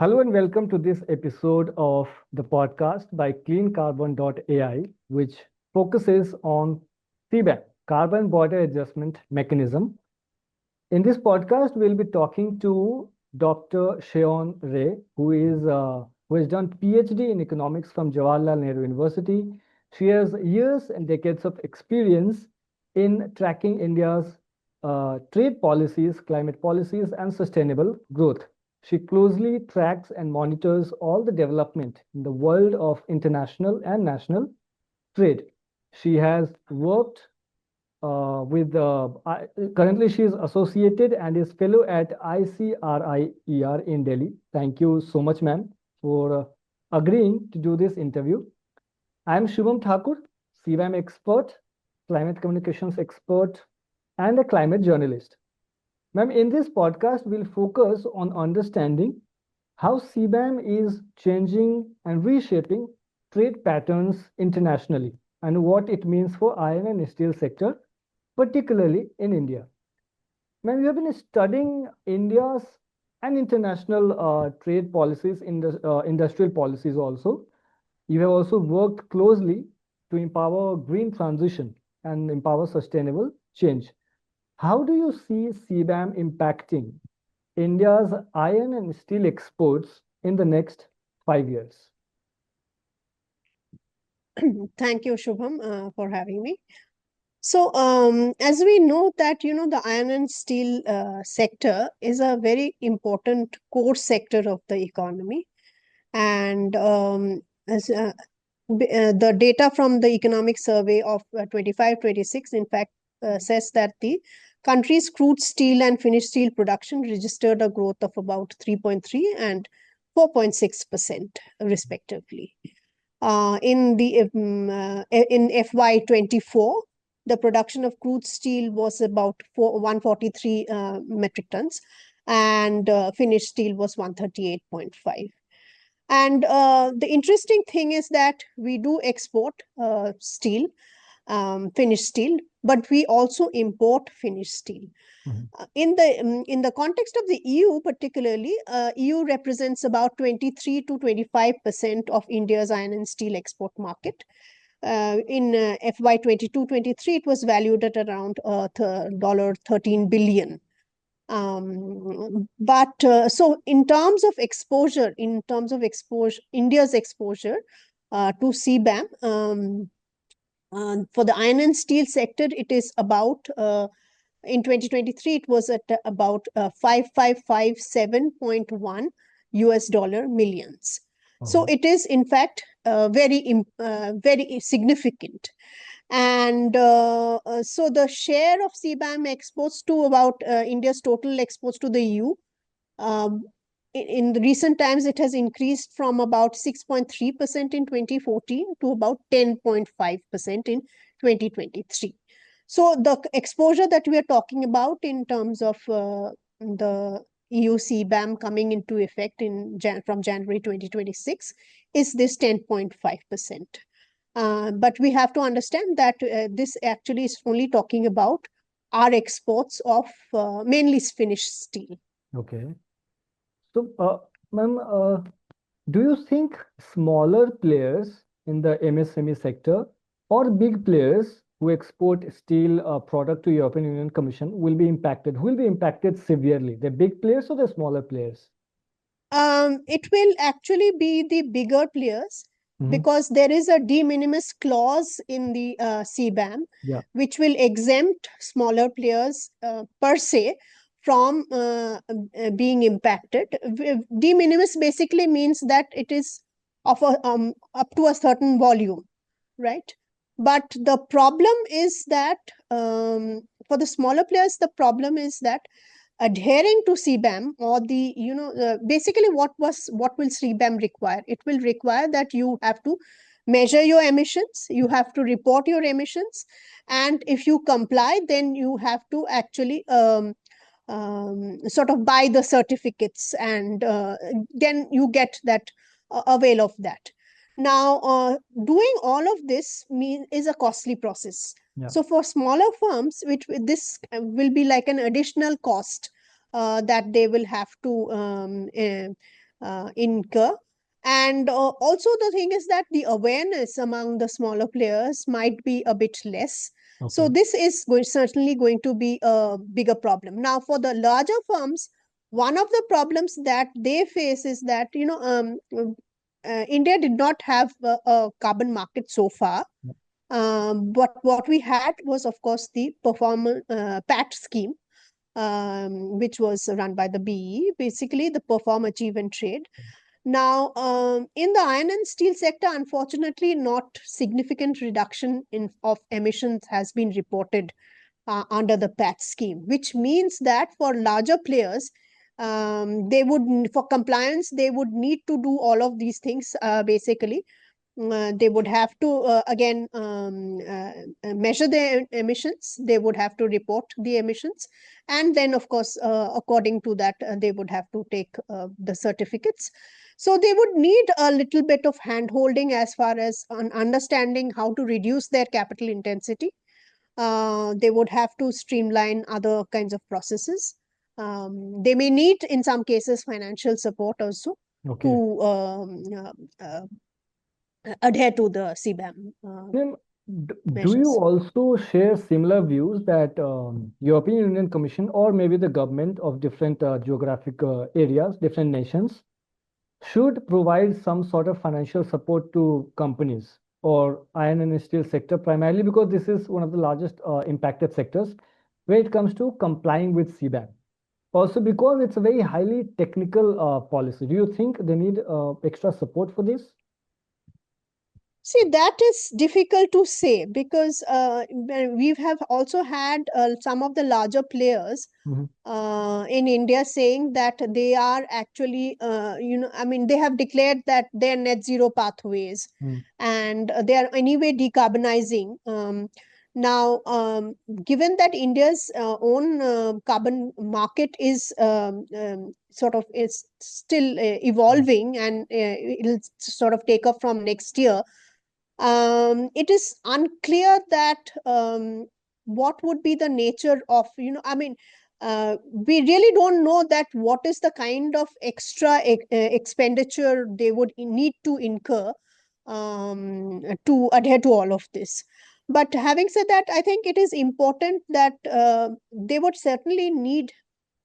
Hello and welcome to this episode of the podcast by CleanCarbon.ai, which focuses on CBAM, Carbon Border Adjustment Mechanism. In this podcast, we'll be talking to Dr. Saon Ray, who has done PhD in economics from Jawaharlal Nehru University. She has years and decades of experience in tracking India's trade policies, climate policies, and sustainable growth. She closely tracks and monitors all the development in the world of international and national trade. She has worked with currently she is associated and is fellow at ICRIER in Delhi. Thank you so much, ma'am, for agreeing to do this interview. I am Shubham Thakur, CBAM expert, climate communications expert, and a climate journalist. Ma'am, in this podcast, we'll focus on understanding how CBAM is changing and reshaping trade patterns internationally and what it means for iron and steel sector, particularly in India. Ma'am, you have been studying India's and international trade policies, industrial policies also. You have also worked closely to empower green transition and empower sustainable change. How do you see CBAM impacting India's iron and steel exports in the next 5 years? Thank you, Shubham, for having me. So, as we know that, the iron and steel sector is a very important core sector of the economy. And the data from the economic survey of 25-26, in fact, says that the country's crude steel and finished steel production registered a growth of about 3.3 and 4.6% respectively. In FY24, the production of crude steel was about 143 metric tons, and finished steel was 138.5. And the interesting thing is that we do export steel, finished steel, but we also import finished steel. In the context of the EU, particularly, EU represents about 23 to 25% of India's iron and steel export market. In FY 22-23, it was valued at around $13 billion. So in terms of exposure, India's exposure to CBAM, for the iron and steel sector, it is about in 2023, it was at about 5557.1 US dollar millions. So it is, in fact, very significant. And so the share of CBAM exports to about India's total exports to the EU, in the recent times, it has increased from about 6.3% in 2014 to about 10.5% in 2023. So the exposure that we are talking about in terms of the EU CBAM coming into effect from January 2026 is this 10.5%. But we have to understand that this actually is only talking about our exports of mainly finished steel. Okay. So, ma'am, do you think smaller players in the MSME sector or big players who export steel product to European Union Commission will be impacted? Who will be impacted severely? The big players or the smaller players? It will actually be the bigger players because there is a de minimis clause in the CBAM, which will exempt smaller players per se from being impacted. De minimis basically means that it is of up to a certain volume, right? But the problem is that for the smaller players, the problem is that adhering to CBAM or basically what will CBAM require? It will require that you have to measure your emissions, you have to report your emissions, and if you comply, then you have to actually sort of buy the certificates, and then you get that avail of that. Now, doing all of this is a costly process. So for smaller firms, this will be like an additional cost that they will have to incur. And also the thing is that the awareness among the smaller players might be a bit less. So this is certainly going to be a bigger problem. Now, for the larger firms, one of the problems that they face is that, India did not have a carbon market so far. But what we had was, of course, the PAT scheme, which was run by the BE, basically the perform, achieve, and trade. Now, in the iron and steel sector, unfortunately, not significant reduction of emissions has been reported under the PAT scheme, which means that for larger players, for compliance, they would need to do all of these things basically. They would have to again measure their emissions. They would have to report the emissions, and then of course according to that they would have to take the certificates. So they would need a little bit of hand holding as far as understanding how to reduce their capital intensity. They would have to streamline other kinds of processes. They may need in some cases financial support also to adhere to the CBAM. Do you also share similar views that European Union Commission or maybe the government of different geographic areas, different nations, should provide some sort of financial support to companies or iron and steel sector, primarily because this is one of the largest impacted sectors when it comes to complying with CBAM? Also because it's a very highly technical policy. Do you think they need extra support for this? See, that is difficult to say because we have also had some of the larger players in India saying that they are actually, they have declared that they're net zero pathways and they are anyway decarbonizing. Now, given that India's own carbon market is sort of is still evolving and it'll sort of take off from next year, it is unclear that what would be the nature of, we really don't know that what is the kind of extra expenditure they would need to incur to adhere to all of this. But having said that, I think it is important that they would certainly need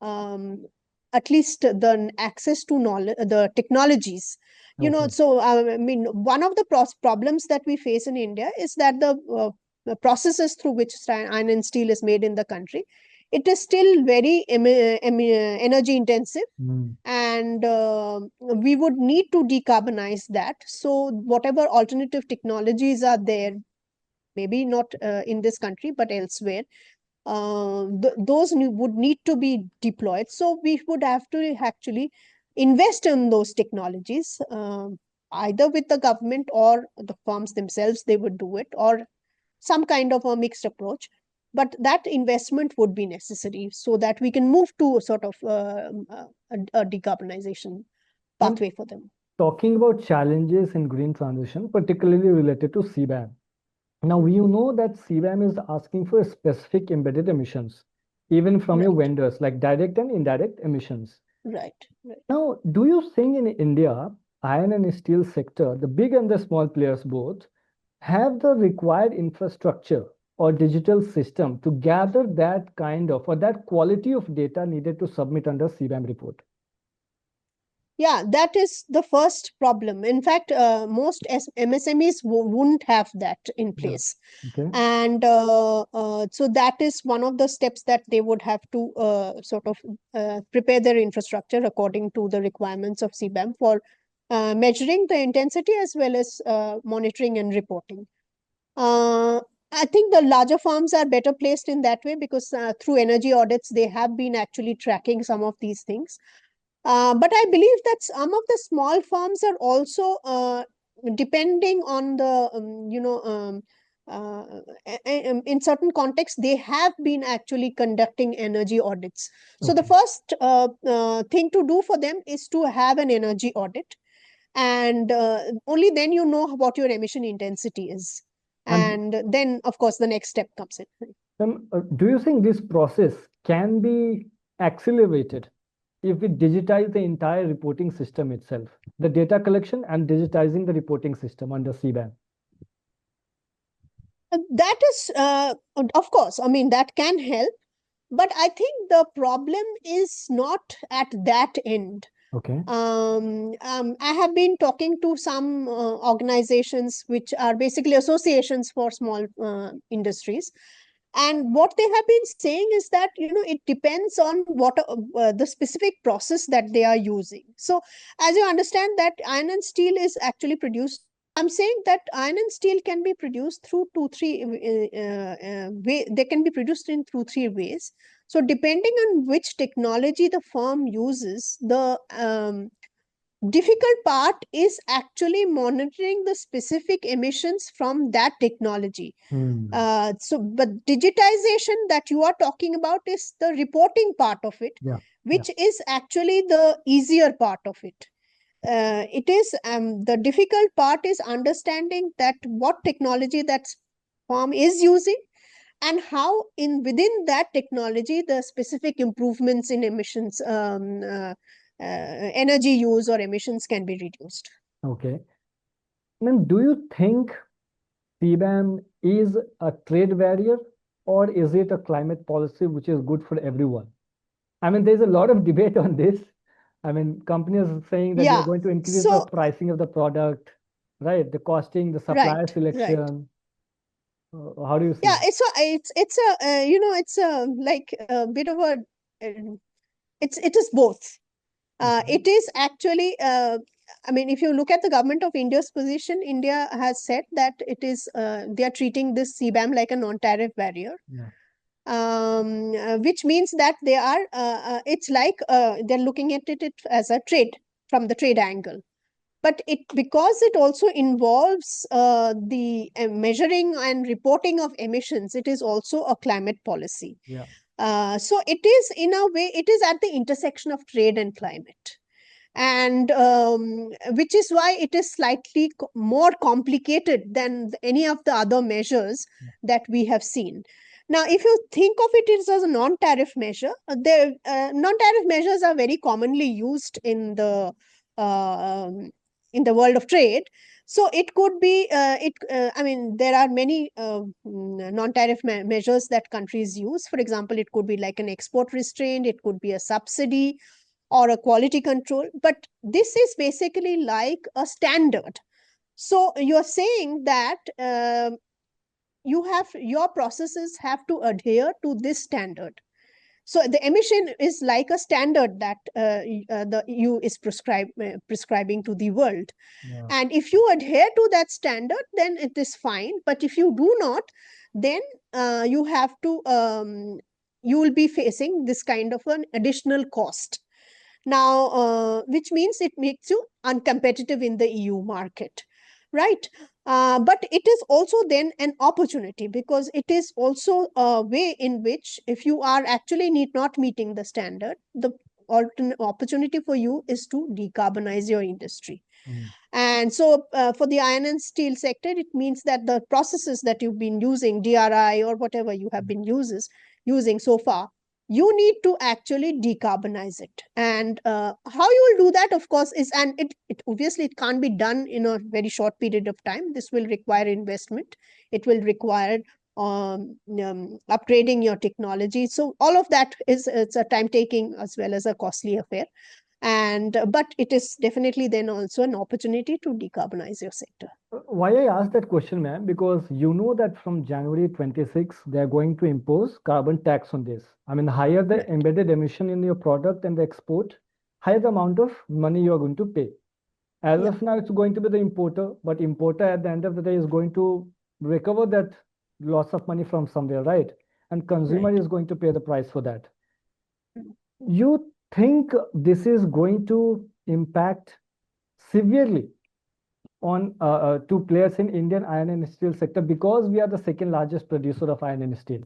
at least the access to knowledge, the technologies. So one of the problems that we face in India is that the processes through which iron and steel is made in the country, it is still very energy intensive, and we would need to decarbonize that. So whatever alternative technologies are there, maybe not in this country but elsewhere, those would need to be deployed. So we would have to actually invest in those technologies, either with the government or the firms themselves, they would do it, or some kind of a mixed approach. But that investment would be necessary so that we can move to sort of a decarbonization pathway for them. Talking about challenges in green transition, particularly related to CBAM. Now, we know that CBAM is asking for specific embedded emissions, even from your vendors, like direct and indirect emissions. Right. Now, do you think in India, iron and steel sector, the big and the small players both, have the required infrastructure or digital system to gather that kind of, or that quality of data needed to submit under CBAM report? Yeah, that is the first problem. In fact, most MSMEs wouldn't have that in place. And so that is one of the steps that they would have to sort of prepare their infrastructure according to the requirements of CBAM for measuring the intensity as well as monitoring and reporting. I think the larger firms are better placed in that way because through energy audits, they have been actually tracking some of these things. But I believe that some of the small firms are also depending on the, in certain contexts, they have been actually conducting energy audits. So the first thing to do for them is to have an energy audit. And only then you know what your emission intensity is. And then, of course, the next step comes in. Do you think this process can be accelerated? if we digitize the entire reporting system itself, the data collection and digitizing the reporting system under CBAM? That is, of course, I mean, that can help. But I think the problem is not at that end. Okay. I have been talking to some organizations which are basically associations for small industries. And what they have been saying is that, it depends on what the specific process that they are using. So, as you understand, that iron and steel is actually produced. I'm saying that iron and steel can be produced through they can be produced in three ways. So depending on which technology the firm uses, the difficult part is actually monitoring the specific emissions from that technology. But digitization that you are talking about is the reporting part of it, which is actually the easier part of it. It is the difficult part is understanding that what technology that firm is using, and how within that technology the specific improvements in emissions, energy use or emissions can be reduced. Okay. Then do you think CBAM is a trade barrier, or is it a climate policy which is good for everyone? I mean, there's a lot of debate on this. I mean, companies are saying that they're going to increase the pricing of the product, right? The costing, the supplier selection. How do you see? Yeah, it's a like a bit of a it is both. It is actually I mean, if you look at the government of India's position, India has said that it is they are treating this CBAM like a non-tariff barrier. Which means that they are it's like they're looking at it as a trade from the trade angle. But because it also involves the measuring and reporting of emissions, it is also a climate policy. So it is, in a way, it is at the intersection of trade and climate. And which is why it is slightly more complicated than any of the other measures that we have seen. Now, if you think of it as a non-tariff measure, non-tariff measures are very commonly used in the world of trade. So it could be, I mean, there are many non-tariff measures that countries use. For example, it could be like an export restraint, it could be a subsidy or a quality control. But this is basically like a standard. So you're saying that your processes have to adhere to this standard. So the emission is like a standard that the EU is prescribing to the world. And if you adhere to that standard, then it is fine. But if you do not, then you have to, you will be facing this kind of an additional cost. Now, which means it makes you uncompetitive in the EU market, right? But it is also then an opportunity, because it is also a way in which, if you are actually not meeting the standard, the opportunity for you is to decarbonize your industry. And so for the iron and steel sector, it means that the processes that you've been using, DRI or whatever you have been using so far, you need to actually decarbonize it. And how you will do that, of course, is, and it obviously it can't be done in a very short period of time. This will require investment. It will require upgrading your technology. So all of that it's a time taking as well as a costly affair. And but it is definitely then also an opportunity to decarbonize your sector. Why I asked that question, ma'am, because you know that from January 26, they are going to impose carbon tax on this. I mean, higher the embedded emission in your product and the export, higher the amount of money you are going to pay. As of now, it's going to be the importer, but importer at the end of the day is going to recover that loss of money from somewhere, right? And consumer is going to pay the price for that. You think this is going to impact severely on two players in Indian iron and steel sector, because we are the second largest producer of iron and steel?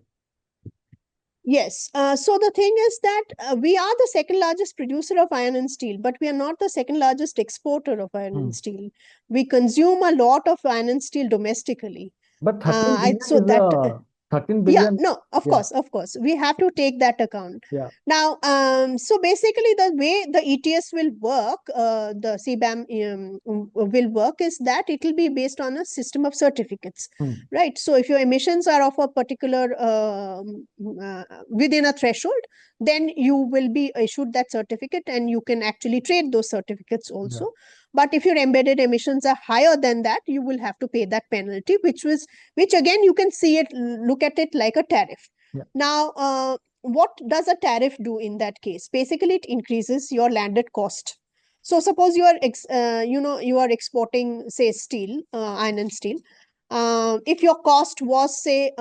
Yes. So the thing is that we are the second largest producer of iron and steel, but we are not the second largest exporter of iron and steel. We consume a lot of iron and steel domestically. But 13 billion 13 billion. No, of course, we have to take that account. Now, so basically, the way the ETS will work, the CBAM will work is that it will be based on a system of certificates, right? So if your emissions are of a particular within a threshold, then you will be issued that certificate, and you can actually trade those certificates also. But if your embedded emissions are higher than that, you will have to pay that penalty, which again, you can see it, look at it like a tariff. Now, what does a tariff do in that case? Basically, it increases your landed cost. So suppose you are, you are exporting, say, steel, iron and steel. If your cost was, say,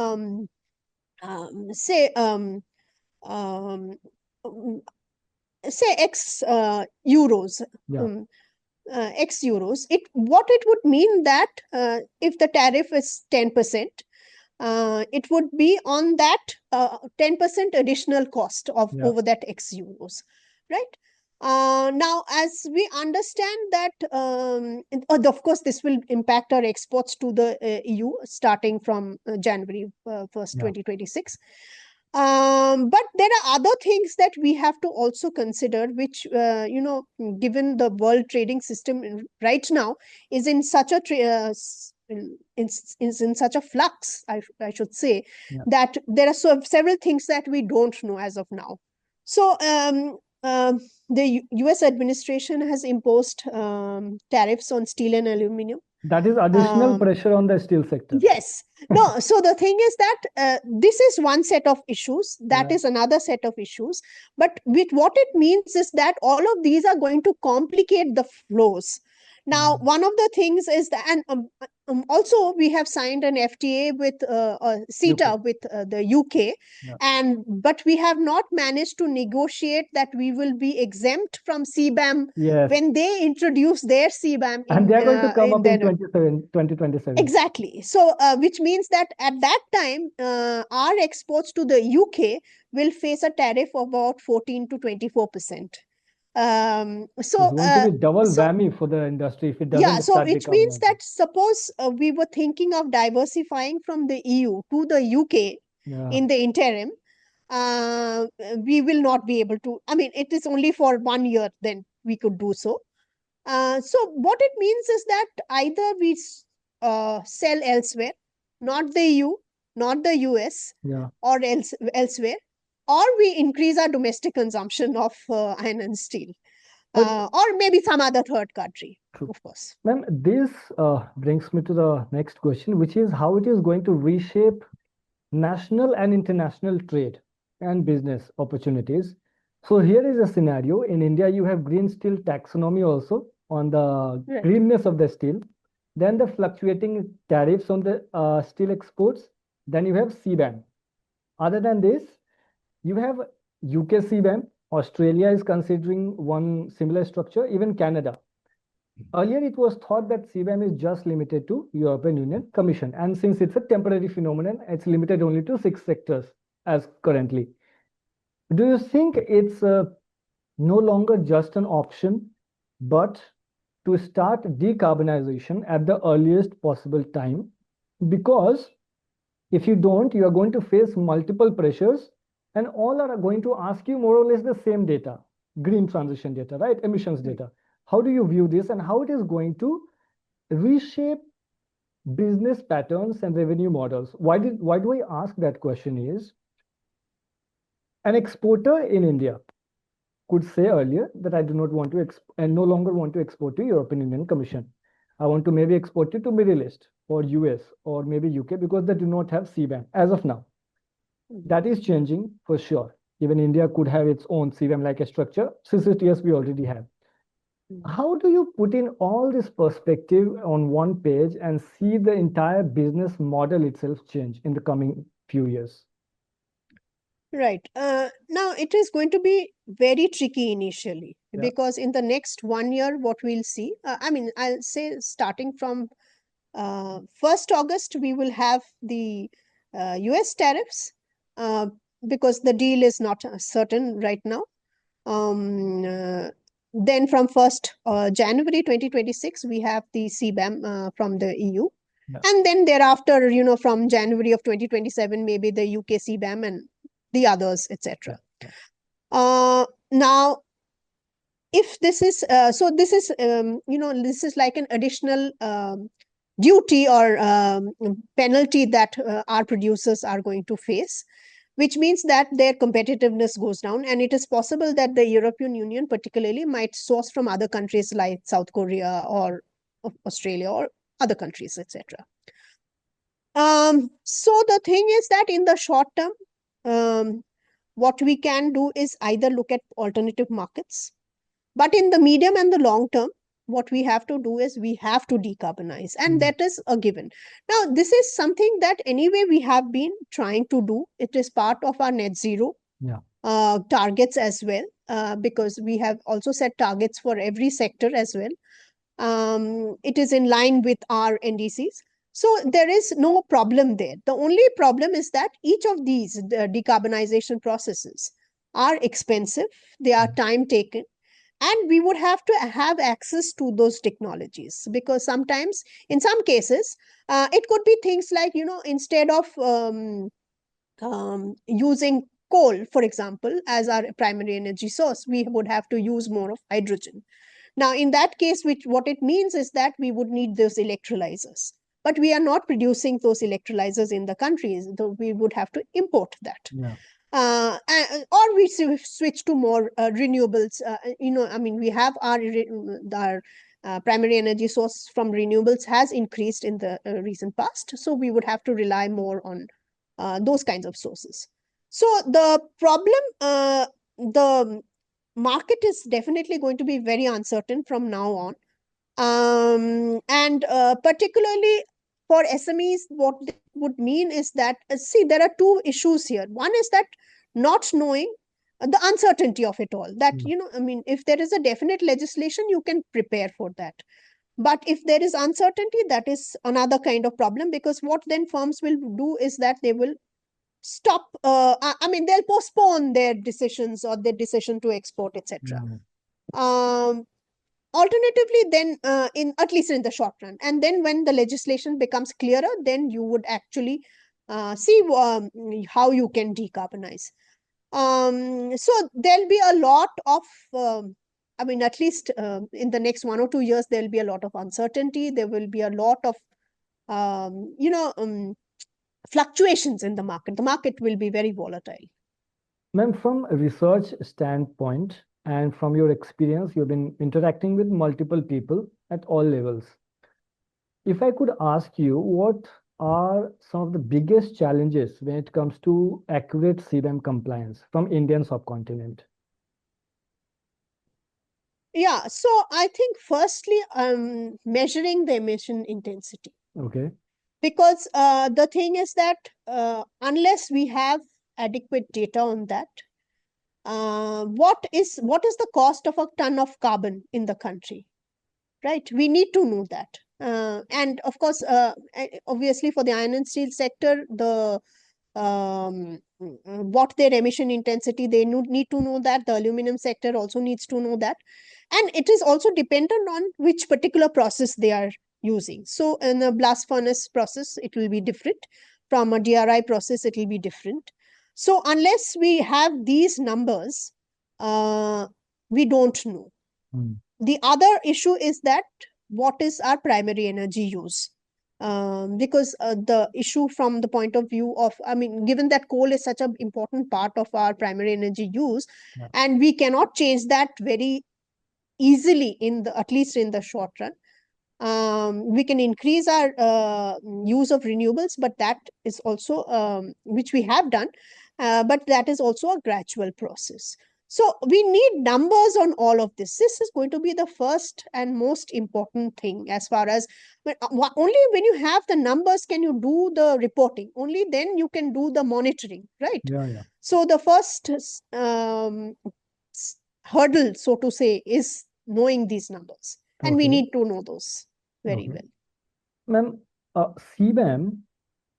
X euros. X euros, what it would mean that if the tariff is 10%, it would be on that 10% additional cost of over that X euros, right? Now, as we understand that, of course, this will impact our exports to the EU starting from January 1st, 2026. But there are other things that we have to also consider, which, given the world trading system right now is in such a is in such a flux, I should say, that there are several things that we don't know as of now. So the US administration has imposed tariffs on steel and aluminum. That is additional pressure on the steel sector. Yes. No, so the thing is that this is one set of issues. That is another set of issues. But with what it means is that all of these are going to complicate the flows. Now, one of the things is that, and also we have signed an FTA with CETA with the UK, but we have not managed to negotiate that we will be exempt from CBAM when they introduce their CBAM. And they are going to come up in 2027. Exactly. So, which means that at that time, our exports to the UK will face a tariff of about 14 to 24%. So it's going to be double whammy for the industry if it doesn't. So which means that suppose we were thinking of diversifying from the EU to the UK in the interim, we will not be able to. I mean, it is only for 1 year, then we could do so. So what it means is that either we sell elsewhere, not the EU, not the US, or elsewhere, or we increase our domestic consumption of iron and steel, or maybe some other third country, of course. Ma'am, this brings me to the next question, which is how it is going to reshape national and international trade and business opportunities. So here is a scenario. In India, you have green steel taxonomy also on the greenness of the steel. Then the fluctuating tariffs on the steel exports. Then you have CBAM. Other than this, you have UK CBAM. Australia is considering one similar structure, even Canada. Earlier, it was thought that CBAM is just limited to European Union Commission. And since it's a temporary phenomenon, it's limited only to 6 sectors as currently. Do you think it's no longer just an option, but to start decarbonization at the earliest possible time? Because if you don't, you are going to face multiple pressures, and all are going to ask you more or less the same data, green transition data, right? Emissions data. How do you view this, and how it is going to reshape business patterns and revenue models? Why do I ask that question is, an exporter in India could say earlier that I do not want to and no longer want to export to European Union Commission. I want to maybe export it to Middle East or US or maybe UK because they do not have CBAM as of now. That is changing for sure. Even India could have its own CBAM-like a structure. CCTS we already have. How do you put in all this perspective on one page and see the entire business model itself change in the coming few years? Right. Now, it is going to be very tricky initially because in the next 1 year, what we'll see, I'll say starting from 1st August, we will have the US tariffs because the deal is not certain right now. Then from 1st January 2026, we have the CBAM from the EU. And then thereafter, from January of 2027, maybe the UK CBAM and the others, etc. Now, if this is this is this is like an additional duty or penalty that our producers are going to face, which means that their competitiveness goes down, and it is possible that the European Union particularly might source from other countries like South Korea or Australia or other countries, etc. So the thing is that in the short term, what we can do is either look at alternative markets, but in the medium and the long term, what we have to do is we have to decarbonize, and that is a given. Now, this is something that anyway we have been trying to do. It is part of our net zero targets as well, because we have also set targets for every sector as well. It is in line with our NDCs. So there is no problem there. The only problem is that each of these decarbonization processes are expensive, they are time taken, and we would have to have access to those technologies, because sometimes in some cases it could be things like, instead of using coal, for example, as our primary energy source, we would have to use more of hydrogen. Now, in that case, what it means is that we would need those electrolyzers, but we are not producing those electrolyzers in the countries, though we would have to import that. Or we switch to more renewables. We have our primary energy source from renewables has increased in the recent past, so we would have to rely more on those kinds of sources. So the problem, the market is definitely going to be very uncertain from now on, and particularly for SMEs, what it would mean is that, see, there are two issues here. One is that not knowing the uncertainty of it all, that if there is a definite legislation, you can prepare for that, but if there is uncertainty, that is another kind of problem, because what then firms will do is that they will stop, they'll postpone their decisions or their decision to export, etc. Alternatively, then in at least in the short run, and then when the legislation becomes clearer, then you would actually see how you can decarbonize. So there'll be a lot of at least in the next 1 or 2 years, there'll be a lot of uncertainty. There will be a lot of fluctuations in the market. The market will be very volatile. Ma'am, from a research standpoint and from your experience, you've been interacting with multiple people at all levels. If I could ask you, what are some of the biggest challenges when it comes to accurate CBAM compliance from Indian subcontinent? Yeah, so I think firstly, measuring the emission intensity. Okay. Because the thing is that unless we have adequate data on that, what is the cost of a ton of carbon in the country, right? We need to know that. And of course, obviously for the iron and steel sector, what their emission intensity, they need to know that. The aluminum sector also needs to know that. And it is also dependent on which particular process they are using. So in a blast furnace process, it will be different. From a DRI process, it will be different. So unless we have these numbers, we don't know. The other issue is that what is our primary energy use? Because the issue from the point of view of, given that coal is such an important part of our primary energy use, and we cannot change that very easily at least in the short run. We can increase our use of renewables, but that is also, which we have done, but that is also a gradual process. So we need numbers on all of this. This is going to be the first and most important thing, as far as only when you have the numbers can you do the reporting. Only then you can do the monitoring, right? So the first hurdle, so to say, is knowing these numbers, and we need to know those very well. Ma'am, CBAM,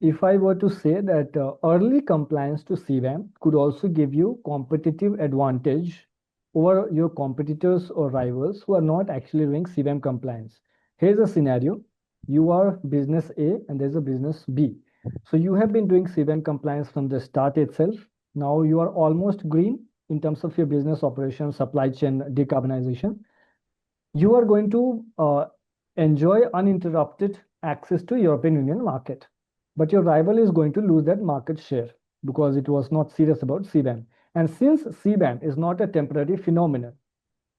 if I were to say that early compliance to CBAM could also give you competitive advantage over your competitors or rivals who are not actually doing CBAM compliance. Here's a scenario. You are business A and there's a business B. So you have been doing CBAM compliance from the start itself. Now you are almost green in terms of your business operations, supply chain decarbonization. You are going to enjoy uninterrupted access to European Union market. But your rival is going to lose that market share because it was not serious about CBAM. And since CBAM is not a temporary phenomenon,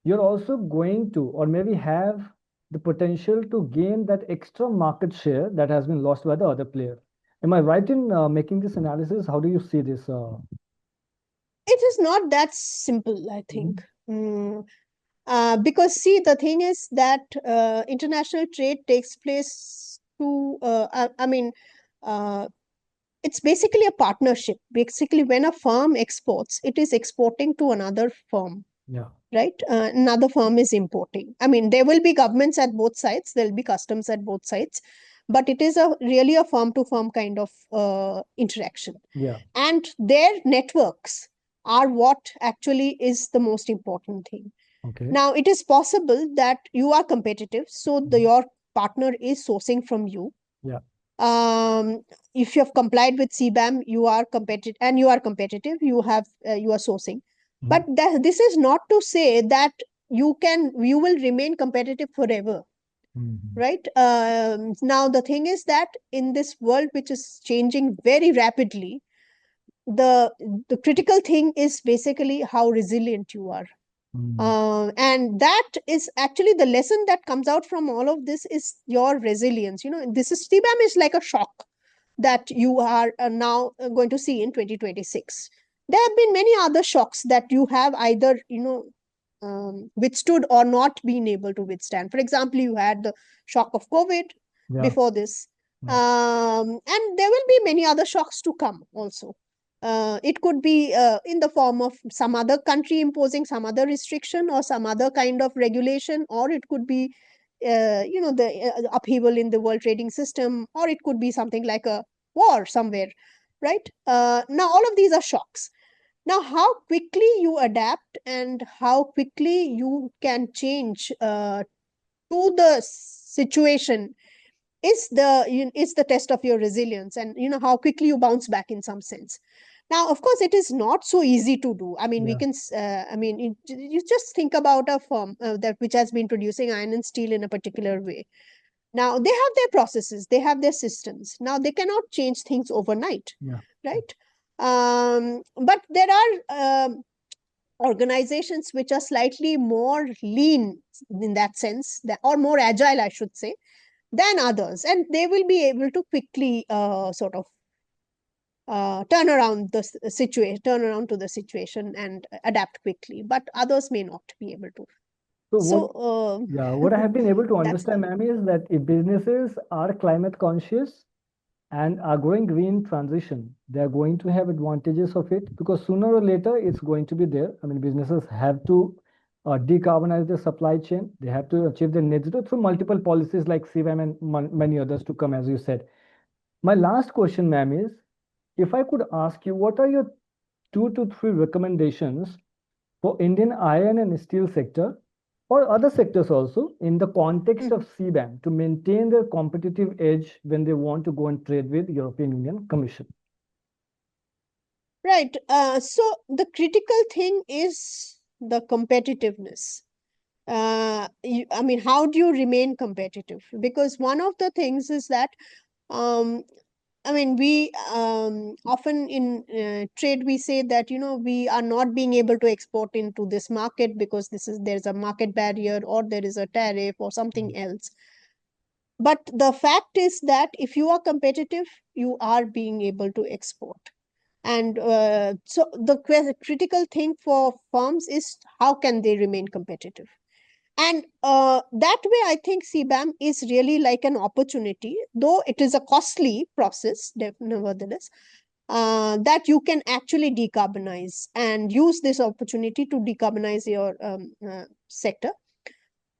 you're also going to, or maybe have the potential to gain that extra market share that has been lost by the other player. Am I right in making this analysis? How do you see this? It is not that simple, I think. Because see, the thing is that international trade takes place to, I mean, it's basically a partnership. Basically, when a firm exports, it is exporting to another firm. Yeah. Right? Another firm is importing. I mean, there will be governments at both sides, there will be customs at both sides, but it is really a firm to firm kind of interaction. Yeah. And their networks are what actually is the most important thing. Okay. Now, it is possible that you are competitive, so your partner is sourcing from you. Yeah. If you have complied with CBAM, you are competitive, and you are competitive. You are sourcing, but this is not to say that you will remain competitive forever, right? Now the thing is that in this world which is changing very rapidly, the critical thing is basically how resilient you are. And that is actually the lesson that comes out from all of this is your resilience. This is CBAM is like a shock that you are now going to see in 2026. There have been many other shocks that you have either withstood or not been able to withstand. For example, you had the shock of COVID before this. And there will be many other shocks to come also. It could be in the form of some other country imposing some other restriction or some other kind of regulation, or it could be the upheaval in the world trading system, or it could be something like a war somewhere, right? Now all of these are shocks. Now how quickly you adapt and how quickly you can change to the situation is the test of your resilience, and how quickly you bounce back in some sense. Now, of course, it is not so easy to do. I mean, we can, you just think about a firm that which has been producing iron and steel in a particular way. Now, they have their processes, they have their systems. Now, they cannot change things overnight, right? But there are organizations which are slightly more lean in that sense, or more agile, I should say, than others, and they will be able to quickly sort of turn around the situation, turn around to the situation and adapt quickly, but others may not be able to. What I have been able to understand, ma'am, is that if businesses are climate conscious and are going green transition, they are going to have advantages of it, because sooner or later it's going to be there. I mean, businesses have to decarbonize their supply chain. They have to achieve their net zero through multiple policies like CBAM and many others to come, as you said. My last question, ma'am, is if I could ask you, what are your 2 to 3 recommendations for Indian iron and steel sector or other sectors also in the context of CBAM to maintain their competitive edge when they want to go and trade with European Union Commission? Right. So the critical thing is the competitiveness. I mean, how do you remain competitive? Because one of the things is that I mean, we often in trade we say that we are not being able to export into this market because there's a market barrier, or there is a tariff or something else. But the fact is that if you are competitive, you are being able to export. And so the critical thing for firms is how can they remain competitive? And that way, I think CBAM is really like an opportunity, though it is a costly process, nevertheless, that you can actually decarbonize and use this opportunity to decarbonize your sector.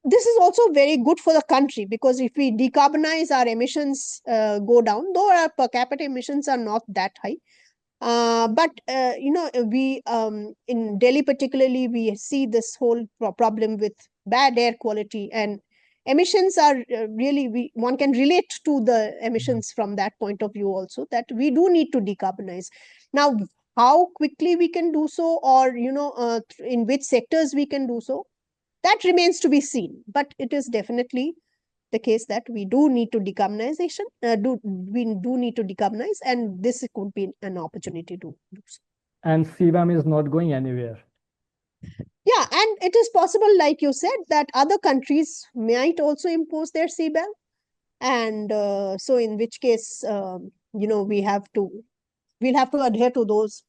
This is also very good for the country, because if we decarbonize, our emissions go down, though our per capita emissions are not that high. But we in Delhi particularly, we see this whole problem with bad air quality, and emissions are really, one can relate to the emissions from that point of view also, that we do need to decarbonize. Now, how quickly we can do so, or in which sectors we can do so, that remains to be seen. But it is definitely the case that we do need to decarbonization. We do need to decarbonize, and this could be an opportunity to do so. And CBAM is not going anywhere. Yeah, and it is possible, like you said, that other countries might also impose their CBAM, and so in which case, we'll have to adhere to those,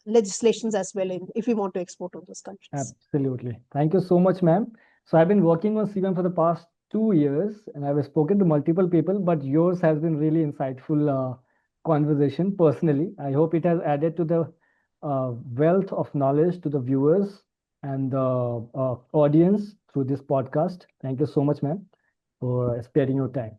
legislations as well, if we want to export to those countries. Absolutely. Thank you so much, ma'am. So I've been working on CBAM for the past 2 years, and I've spoken to multiple people, but yours has been really insightful conversation personally. I hope it has added to the wealth of knowledge to the viewers and the audience through this podcast. Thank you so much, ma'am, for sparing your time.